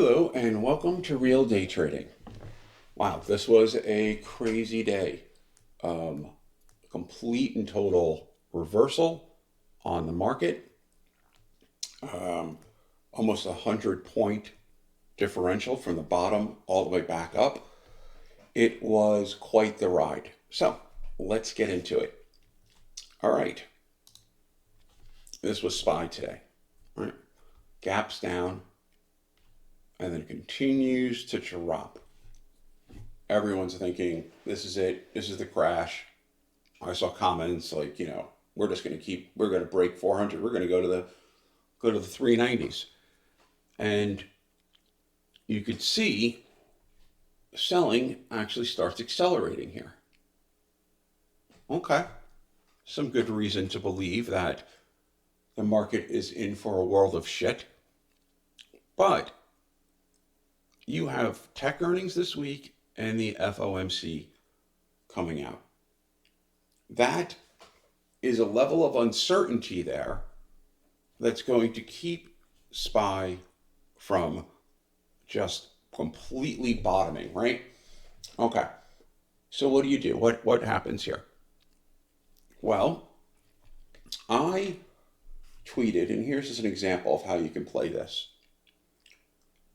Hello and welcome to Real Day Trading. Wow, this was a crazy day. Um, Complete and total reversal on the market. Um, Almost 100-point differential from the bottom all the way back up. It was quite the ride. So let's get into it. All right, this was SPY today. All right, gaps down and then continues to drop. Everyone's thinking, this is it, this is the crash. I saw comments like, we're going to break 400. We're going to go to the 390s. And you could see selling actually starts accelerating here. Okay. Some good reason to believe that the market is in for a world of shit. But you have tech earnings this week and the FOMC coming out. That is a level of uncertainty there that's going to keep SPY from just completely bottoming, right? Okay. So what do? What happens here? Well, I tweeted, and here's just an example of how you can play this.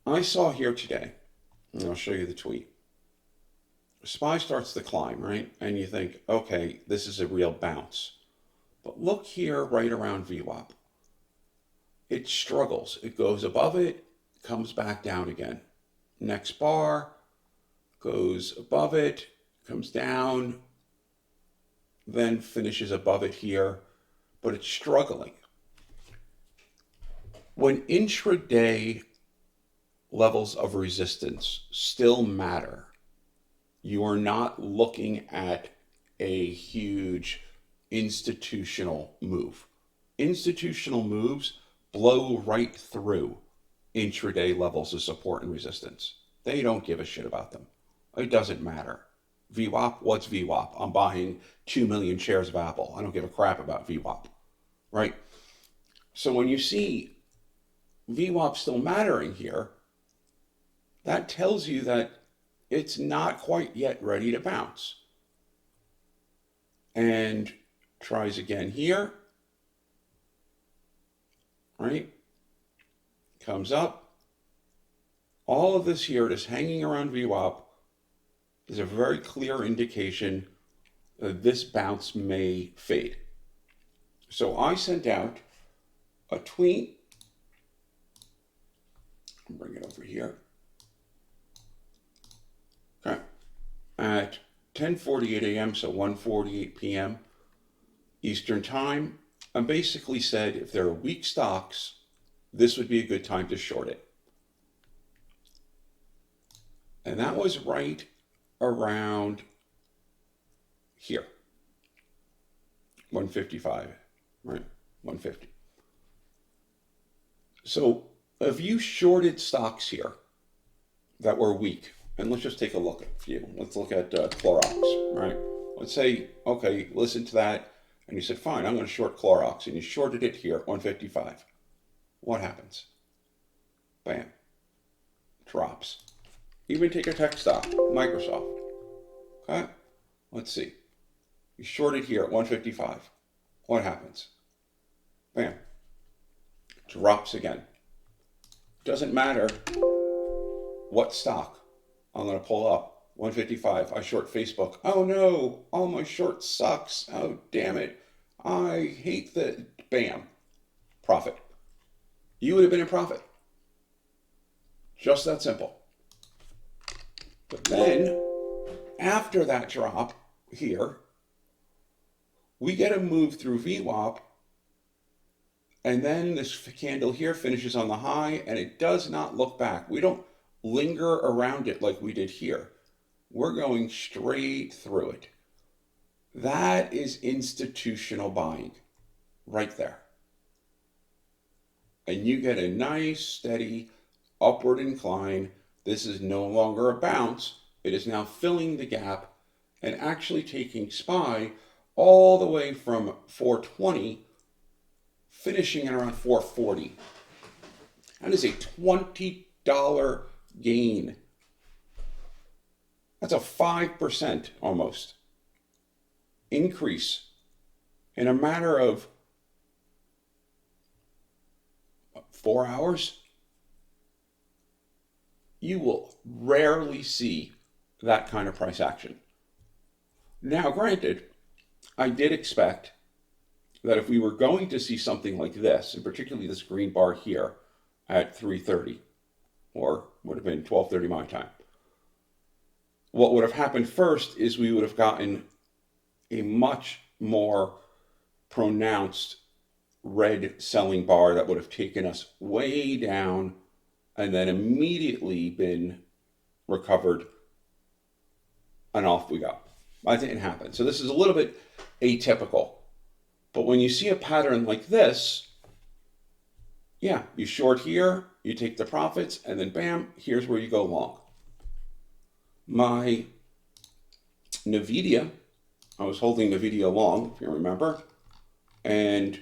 I saw here today, and I'll show you the tweet. SPY starts to climb, right? And you think, okay, this is a real bounce. But look here right around VWAP. It struggles. It goes above it, comes back down again. Next bar goes above it, comes down, then finishes above it here, but it's struggling. When intraday levels of resistance still matter, you are not looking at a huge institutional move. Institutional moves blow right through intraday levels of support and resistance. They don't give a shit about them. It doesn't matter. VWAP, what's VWAP? I'm buying 2 million shares of Apple. I don't give a crap about VWAP, right? So when you see VWAP still mattering here, that tells you that it's not quite yet ready to bounce. And tries again here, right? Comes up. All of this here just hanging around VWAP is a very clear indication that this bounce may fade. So I sent out a tweet. I'll bring it over here. Okay. At 10:48 a.m., so 1:48 p.m. Eastern Time, I basically said if there are weak stocks, this would be a good time to short it. And that was right around here. 155, right? 150. So if you shorted stocks here that were weak, and let's just take a look at a few. Let's look at Clorox, right? Let's say, okay, listen to that, and you said, fine, I'm going to short Clorox, and you shorted it here at 155. What happens? Bam. Drops. Even take a tech stock, Microsoft. Okay? Let's see. You shorted here at 155. What happens? Bam. Drops again. Doesn't matter what stock. I'm going to pull up 155. I short Facebook. Oh no. Oh, my short sucks. Oh, damn it. I hate the bam. Profit. You would have been in profit. Just that simple. But then, after that drop here, we get a move through VWAP, and then this candle here finishes on the high, and it does not look back. We don't linger around it like we did here. We're going straight through it. That is institutional buying right there. And you get a nice, steady, upward incline. This is no longer a bounce. It is now filling the gap and actually taking SPY all the way from 420, finishing at around 440. That is a 20 gain. That's a 5% almost increase in a matter of 4 hours. You will rarely see that kind of price action. Now, granted, I did expect that if we were going to see something like this, and particularly this green bar here at 3:30, or would have been 12:30 my time, what would have happened first is we would have gotten a much more pronounced red selling bar that would have taken us way down and then immediately been recovered, and off we go. That didn't happen. So this is a little bit atypical. But when you see a pattern like this, yeah, you short here, you take the profits, and then bam, here's where you go long. My NVDA, I was holding NVDA long, if you remember, and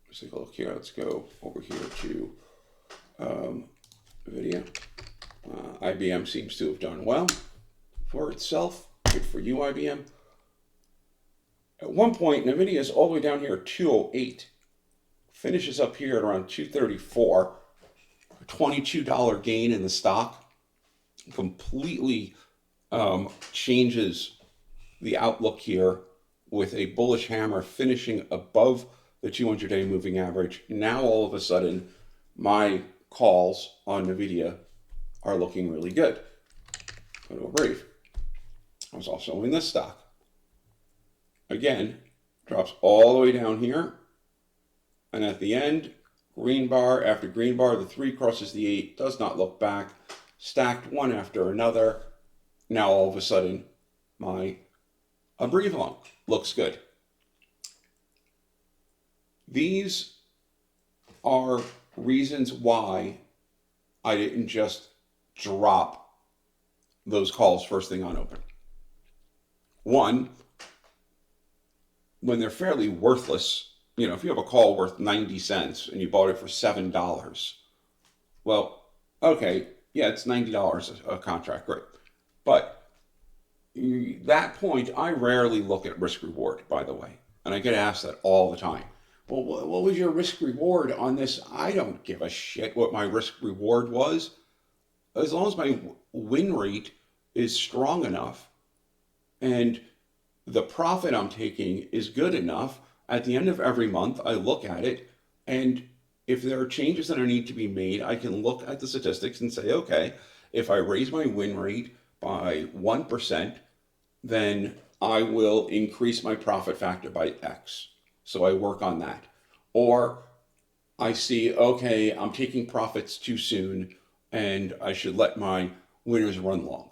let's take a look here. Let's go over here to NVIDIA. IBM seems to have done well for itself. Good for you, IBM. At one point, NVIDIA is all the way down here at 208. Finishes up here at around 234. A $22 gain in the stock. Completely changes the outlook here with a bullish hammer finishing above the 200-day moving average. Now, all of a sudden, my calls on NVIDIA are looking really good. Go to a brief. I was also in this stock. Again, drops all the way down here. And at the end, green bar after green bar, the 3 crosses the 8, does not look back. Stacked one after another. Now all of a sudden, my ABBV long looks good. These are reasons why I didn't just drop those calls first thing on open. One, when they're fairly worthless, you know, if you have a call worth 90 cents and you bought it for $7, well, okay, yeah, it's $90 a contract, great. But that point, I rarely look at risk reward, by the way. And I get asked that all the time. Well, what was your risk reward on this? I don't give a shit what my risk reward was. As long as my win rate is strong enough and the profit I'm taking is good enough, at the end of every month, I look at it, and if there are changes that need to be made, I can look at the statistics and say, okay, if I raise my win rate by 1%, then I will increase my profit factor by X. So I work on that. Or I see, okay, I'm taking profits too soon, and I should let my winners run long.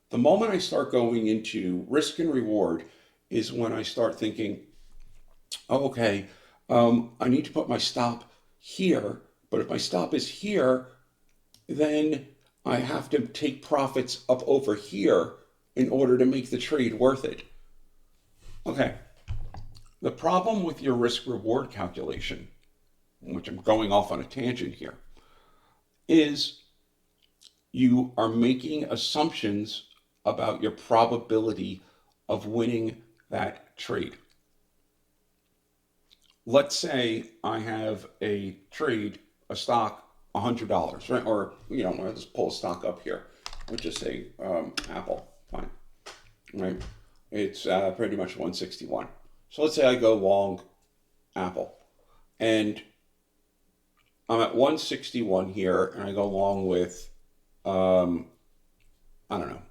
The moment I start going into risk and reward is when I start thinking, oh, okay, I need to put my stop here, but if my stop is here, then I have to take profits up over here in order to make the trade worth it. Okay, the problem with your risk reward calculation, which I'm going off on a tangent here, is you are making assumptions about your probability of winning that trade. Let's say I have a trade, a stock, $100, right? Or, you know, let's pull a stock up here. Let's just say Apple, fine, right? It's pretty much 161. So let's say I go long Apple, and I'm at 161 here, and I go long with, I don't know,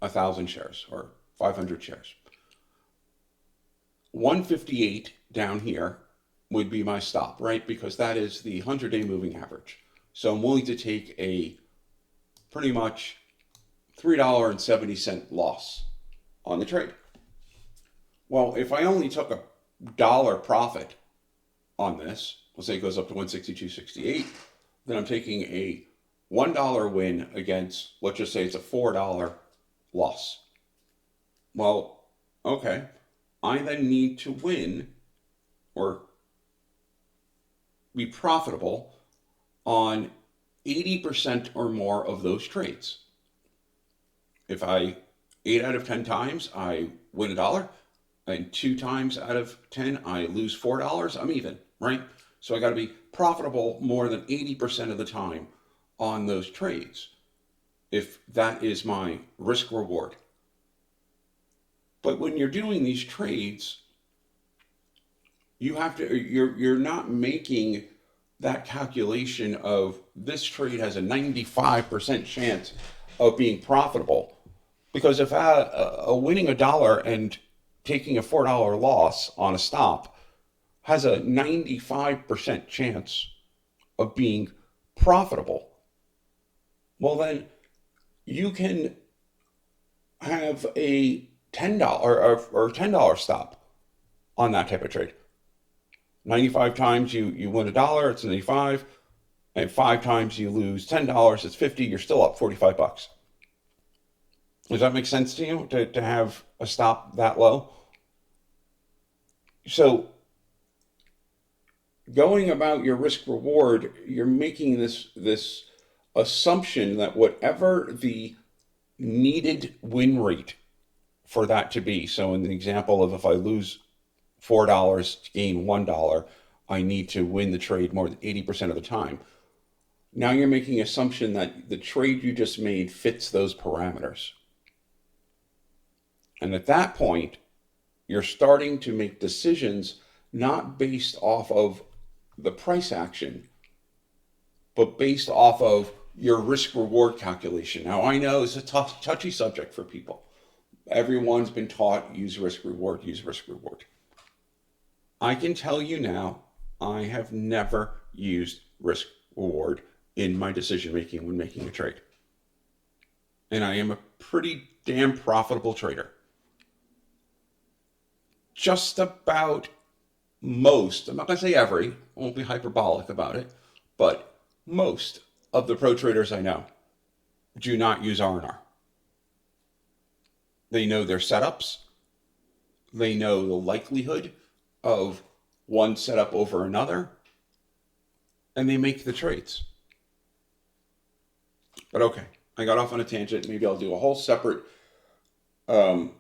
1,000 shares or 500 shares. 158 down here would be my stop, right? Because that is the 100-day moving average. So I'm willing to take a pretty much $3.70 loss on the trade. Well, if I only took $1 profit on this, let's say it goes up to 162.68, then I'm taking a $1 win against, let's just say it's a $4 loss. Well, okay, I then need to win or be profitable on 80% or more of those trades. If 8 out of 10 times I win $1, and 2 times out of 10 I lose $4, I'm even, right? So I got to be profitable more than 80% of the time on those trades, if that is my risk reward. But when you're doing these trades, you're not making that calculation of this trade has a 95% chance of being profitable. Because if winning $1 and taking a $4 loss on a stop has a 95% chance of being profitable, well then you can have a $10 or $10 stop on that type of trade. 95 times you win $1, it's 95, and 5 times you lose $10, it's 50, you're still up $45. Does that make sense to you, to have a stop that low? So going about your risk reward, you're making this assumption that whatever the needed win rate for that to be. So in the example of if I lose $4 to gain $1, I need to win the trade more than 80% of the time. Now you're making an assumption that the trade you just made fits those parameters. And at that point, you're starting to make decisions not based off of the price action, but based off of your risk reward calculation. Now I know it's a touchy subject for people. Everyone's been taught use risk reward, use risk reward. I can tell you now, I have never used risk reward in my decision making when making a trade. And I am a pretty damn profitable trader. Just about most, I'm not going to say every, I won't be hyperbolic about it, but most of the pro traders I know do not use R&R. They know their setups. They know the likelihood of one setup over another, and they make the trades. But okay, I got off on a tangent. Maybe I'll do a whole separate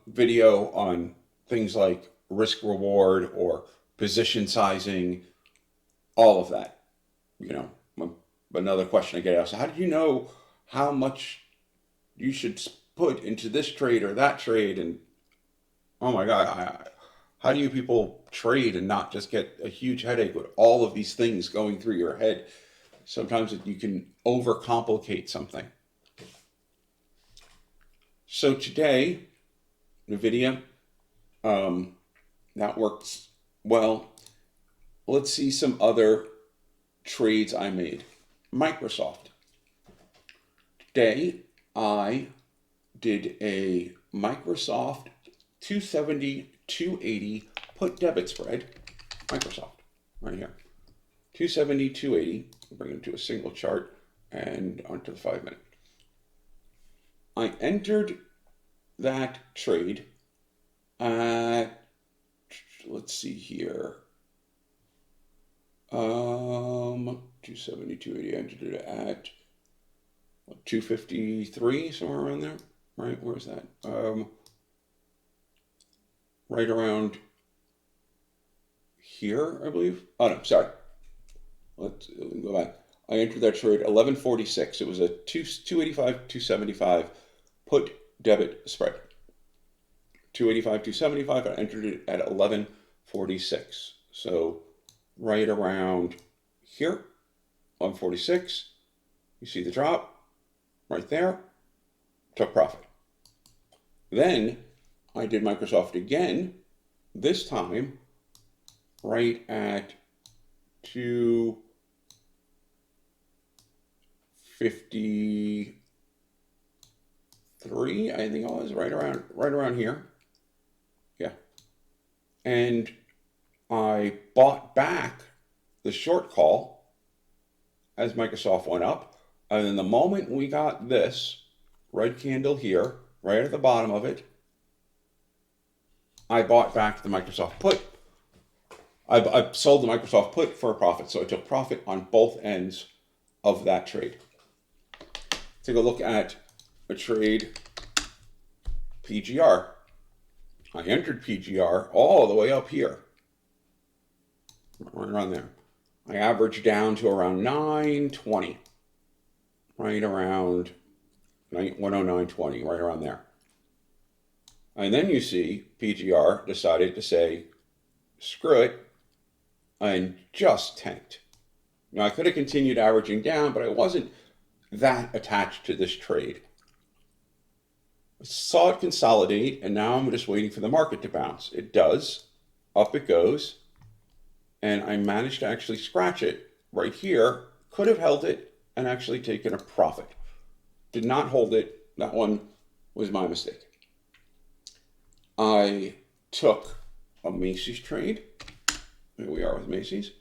video on things like risk reward or position sizing, all of that. You know, another question I get asked, how did you know how much you should put into this trade or that trade? And oh my God, how do you people trade and not just get a huge headache with all of these things going through your head? Sometimes you can overcomplicate something. So today, NVIDIA, that works well. Let's see some other trades I made. Microsoft. Today, I did a Microsoft 270, 280 put debit spread. Microsoft, right here. 270, 280. Bring it to a single chart and onto the 5 minute. I entered that trade at, let's see here, 270, 280, I entered it at 253, somewhere around there, right? Where's that? Right around here, I believe. Oh no, sorry. Let's go back. I entered that trade 1146. It was a 285, 275 put debit spread. 285, 275. I entered it at 1146. So right around here, 146. You see the drop right there. Took profit. Then I did Microsoft again, this time right at 253, I think it was, right around here. Yeah. And I bought back the short call as Microsoft went up. And then the moment we got this red candle here, right at the bottom of it, I bought back the Microsoft put. I sold the Microsoft put for a profit. So I took profit on both ends of that trade. take a look at a trade PGR. I entered PGR all the way up here, right around there. I averaged down to around 920, right around 109.20, right around there. And then you see PGR decided to say, screw it, and just tanked. Now, I could have continued averaging down, but I wasn't that attached to this trade. I saw it consolidate, and now I'm just waiting for the market to bounce. It does. Up it goes. And I managed to actually scratch it right here. Could have held it and actually taken a profit. Did not hold it. That one was my mistake. I took a Macy's trade. Here we are with Macy's.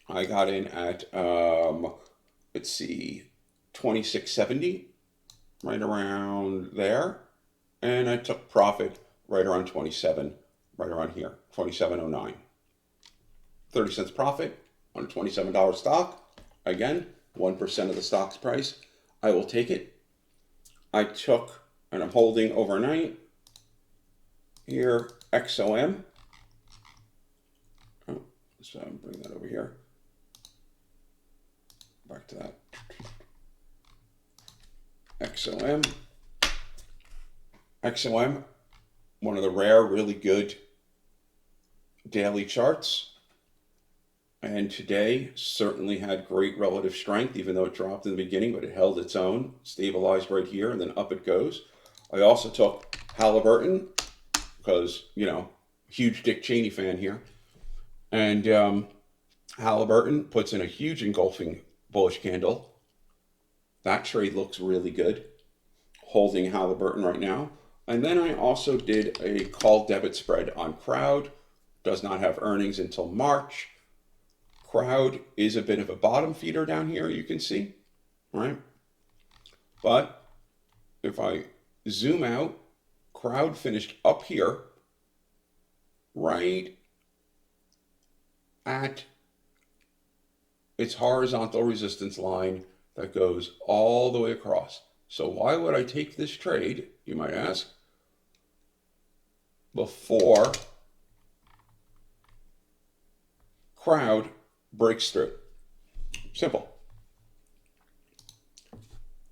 I got in at, let's see, 26.70, right around there. And I took profit right around 27, right around here, 27.09. 30 cents profit on a $27 stock. Again, 1% of the stock's price. I will take it. I took, and I'm holding overnight, here, XOM. Oh, so I'm bring that over here. Back to that. XOM. XOM, one of the rare, really good daily charts. And today certainly had great relative strength, even though it dropped in the beginning, but it held its own, stabilized right here, and then up it goes. I also took Halliburton, because, you know, huge Dick Cheney fan here. And Halliburton puts in a huge engulfing bullish candle. That trade looks really good. Holding Halliburton right now. And then I also did a call debit spread on Crowd. Does not have earnings until March. Crowd is a bit of a bottom feeder down here, you can see, right? But if I zoom out, Crowd finished up here, right at its horizontal resistance line that goes all the way across. So why would I take this trade, you might ask, before Crowd breaks through? Simple.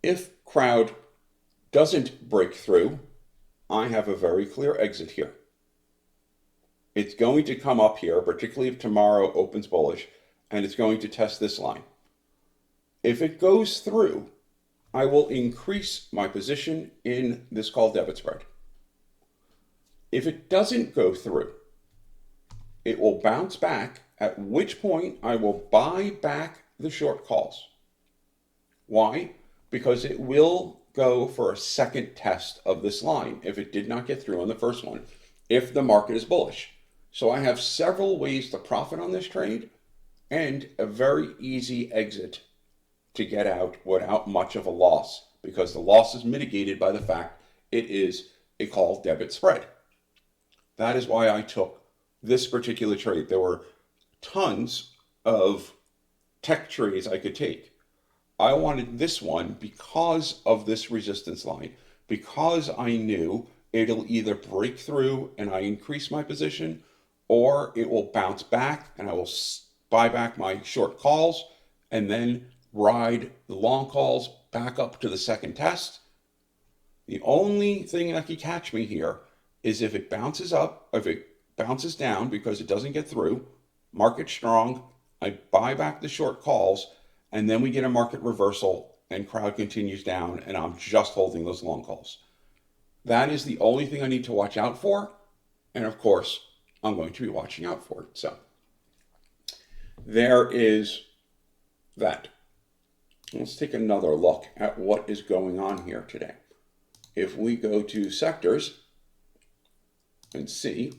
If Crowd doesn't break through, I have a very clear exit here. It's going to come up here, particularly if tomorrow opens bullish, and it's going to test this line. If it goes through, I will increase my position in this call debit spread. If it doesn't go through, it will bounce back, at which point I will buy back the short calls. Why? Because it will go for a second test of this line if it did not get through on the first one, if the market is bullish. So I have several ways to profit on this trade and a very easy exit to get out without much of a loss, because the loss is mitigated by the fact it is a call debit spread. That is why I took this particular trade. There were tons of tech trades I could take. I wanted this one because of this resistance line, because I knew it'll either break through and I increase my position, or it will bounce back and I will buy back my short calls and then ride the long calls back up to the second test. The only thing that could catch me here is if it bounces up, if it bounces down because it doesn't get through, market strong, I buy back the short calls, and then we get a market reversal and Crowd continues down and I'm just holding those long calls. That is the only thing I need to watch out for. And of course, I'm going to be watching out for it. So there is that. Let's take another look at what is going on here today. If we go to sectors and see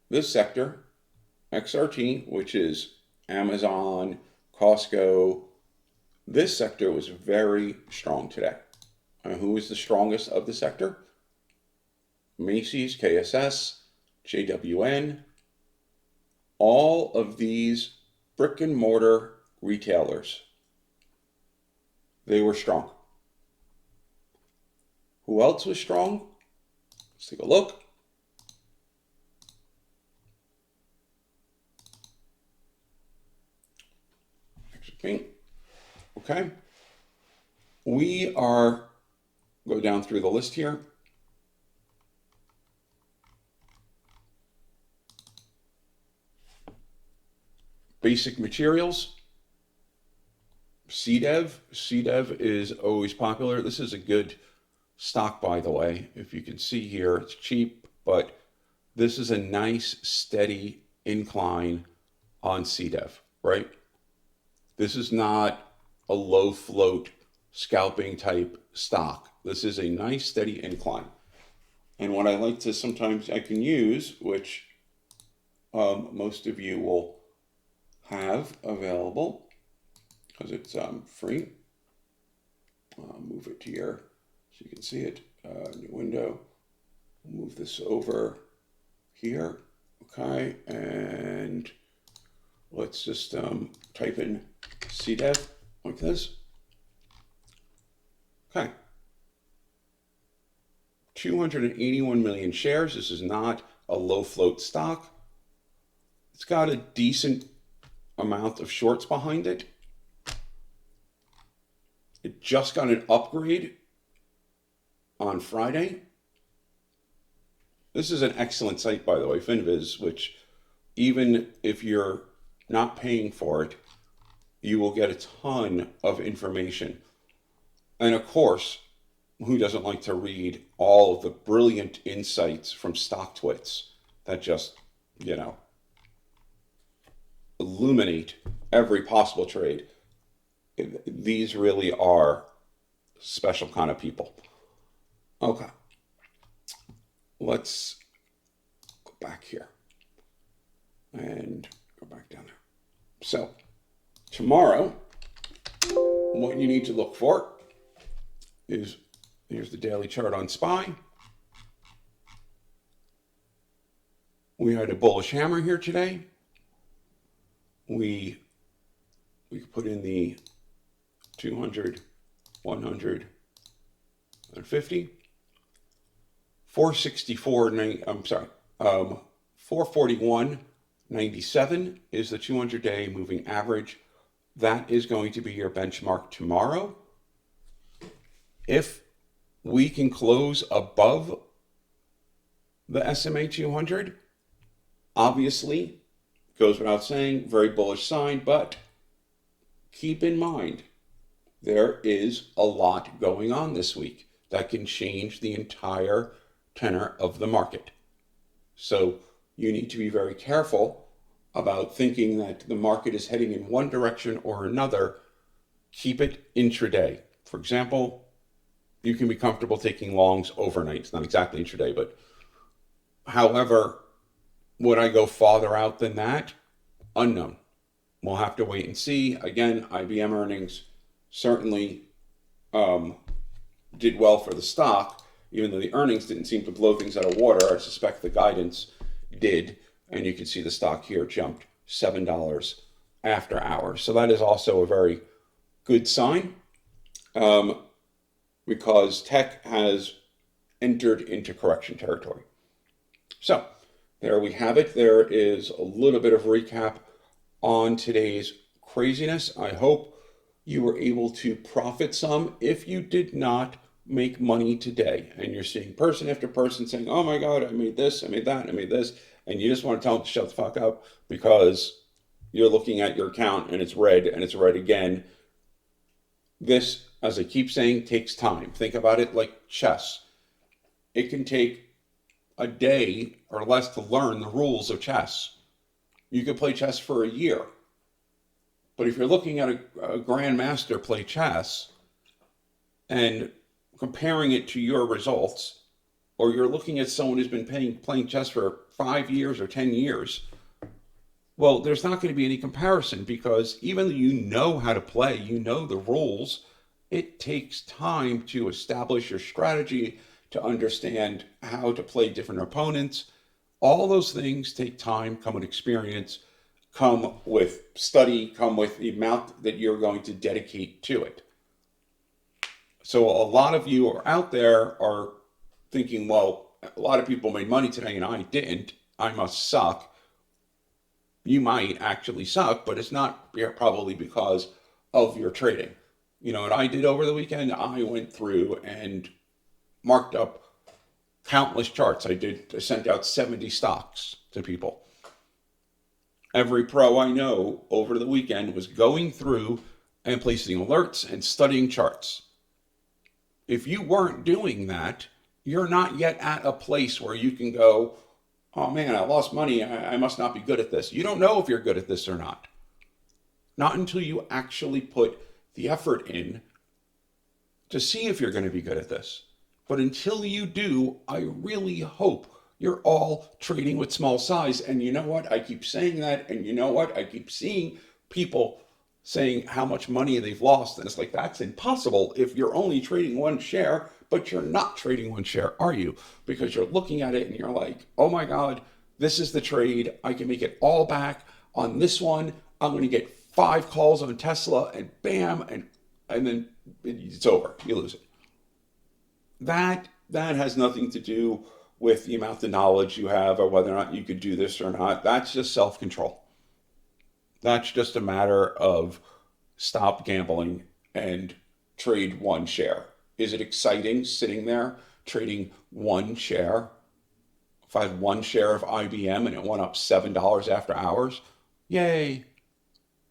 this sector, XRT, which is Amazon, Costco, this sector was very strong today. Who is the strongest of the sector? Macy's, KSS, JWN, all of these brick and mortar retailers They were strong. Who else was strong? Let's take a look. Okay. We are, go down through the list here. Basic materials. CDEV. CDEV is always popular. This is a good stock, by the way. If you can see here, it's cheap, but this is a nice, steady incline on CDEV, right? This is not a low float scalping type stock. This is a nice, steady incline. And what I like to sometimes I can use, which most of you will have available because it's free. Move it here so you can see it. New window. Move this over here. Okay, and let's just type in CDEV like this. Okay. 281 million shares. This is not a low float stock. It's got a decent amount of shorts behind it. It just got an upgrade on Friday. This is an excellent site, by the way, FinViz, which even if you're not paying for it, you will get a ton of information. And of course, who doesn't like to read all of the brilliant insights from StockTwits that just, illuminate every possible trade? These really are special kind of people. Okay. Let's go back here and go back down there. So tomorrow, what you need to look for is, here's the daily chart on SPY. We had a bullish hammer here today. We put in the 200, 100, and 50. 441.97 is the 200-day moving average. That is going to be your benchmark tomorrow. If we can close above the SMA 200, obviously, goes without saying, very bullish sign, but keep in mind, there is a lot going on this week that can change the entire tenor of the market. So you need to be very careful about thinking that the market is heading in one direction or another. Keep it intraday. For example, you can be comfortable taking longs overnight. It's not exactly intraday, but however, would I go farther out than that? Unknown. We'll have to wait and see. Again, IBM earnings certainly did well for the stock, even though the earnings didn't seem to blow things out of water. I suspect the guidance did, and you can see the stock here jumped $7 after hours. So that is also a very good sign, because tech has entered into correction territory. So there we have it. There is a little bit of recap on today's craziness. I hope you were able to profit some. If you did not make money today and you're seeing person after person saying, oh my God, I made this, I made that, I made this, and you just want to tell them to shut the fuck up because you're looking at your account and it's red and it's red again. This, as I keep saying, takes time. Think about it like chess. It can take a day or less to learn the rules of chess. You could play chess for a year. But if you're looking at a grandmaster play chess and comparing it to your results, or you're looking at someone who's been playing chess for 5 years or 10 years, well, there's not going to be any comparison, because even though you know how to play, you know the rules, it takes time to establish your strategy, to understand how to play different opponents. All those things take time, come with experience, come with study, come with the amount that you're going to dedicate to it. So a lot of you are out there are thinking, well, a lot of people made money today and I didn't. I must suck. You might actually suck, but it's not probably because of your trading. You know what I did over the weekend? I went through and marked up countless charts. I sent out 70 stocks to people. Every pro I know over the weekend was going through and placing alerts and studying charts. If you weren't doing that, you're not yet at a place where you can go, oh man, I lost money. I must not be good at this. You don't know if you're good at this or not. Not until you actually put the effort in to see if you're going to be good at this. But until you do, I really hope you're all trading with small size. And you know what? I keep saying that. And you know what? I keep seeing people saying how much money they've lost. And it's like, that's impossible if you're only trading one share, but you're not trading one share, are you? Because you're looking at it and you're like, oh my God, this is the trade. I can make it all back on this one. I'm going to get 5 calls on Tesla and bam, and then it's over. You lose it. That has nothing to do with the amount of knowledge you have or whether or not you could do this or not. That's just self-control. That's just a matter of stop gambling and trade one share. Is it exciting sitting there trading one share? If I had one share of IBM and it went up $7 after hours, yay,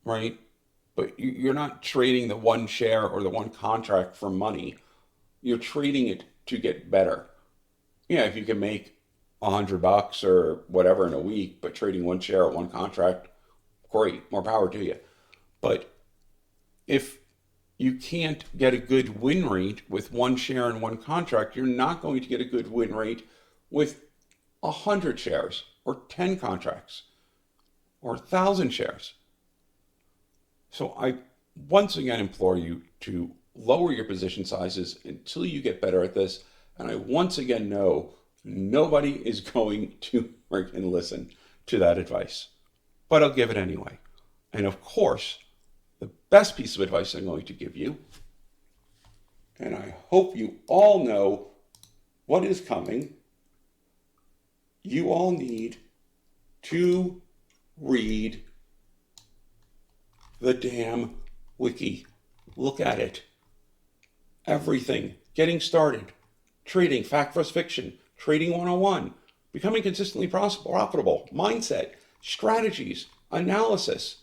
right? But you're not trading the one share or the one contract for money. You're trading it to get better. Yeah, if you can make $100 or whatever in a week, but trading one share at one contract, great, more power to you. But if you can't get a good win rate with one share and one contract, you're not going to get a good win rate with 100 shares or 10 contracts or 1,000 shares. So I once again implore you to lower your position sizes until you get better at this. And I once again know nobody is going to freaking listen to that advice, but I'll give it anyway. And of course, the best piece of advice I'm going to give you, and I hope you all know what is coming, you all need to read the damn Wiki. Look at it. Everything. Getting started. Trading, fact versus fiction. Trading 101. Becoming consistently profitable. Mindset. Strategies. Analysis.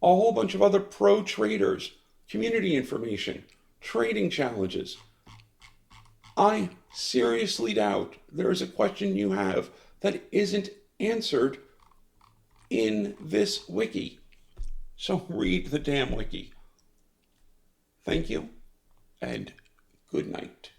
A whole bunch of other pro traders. Community information. Trading challenges. I seriously doubt there is a question you have that isn't answered in this wiki. So read the damn wiki. Thank you, and good night.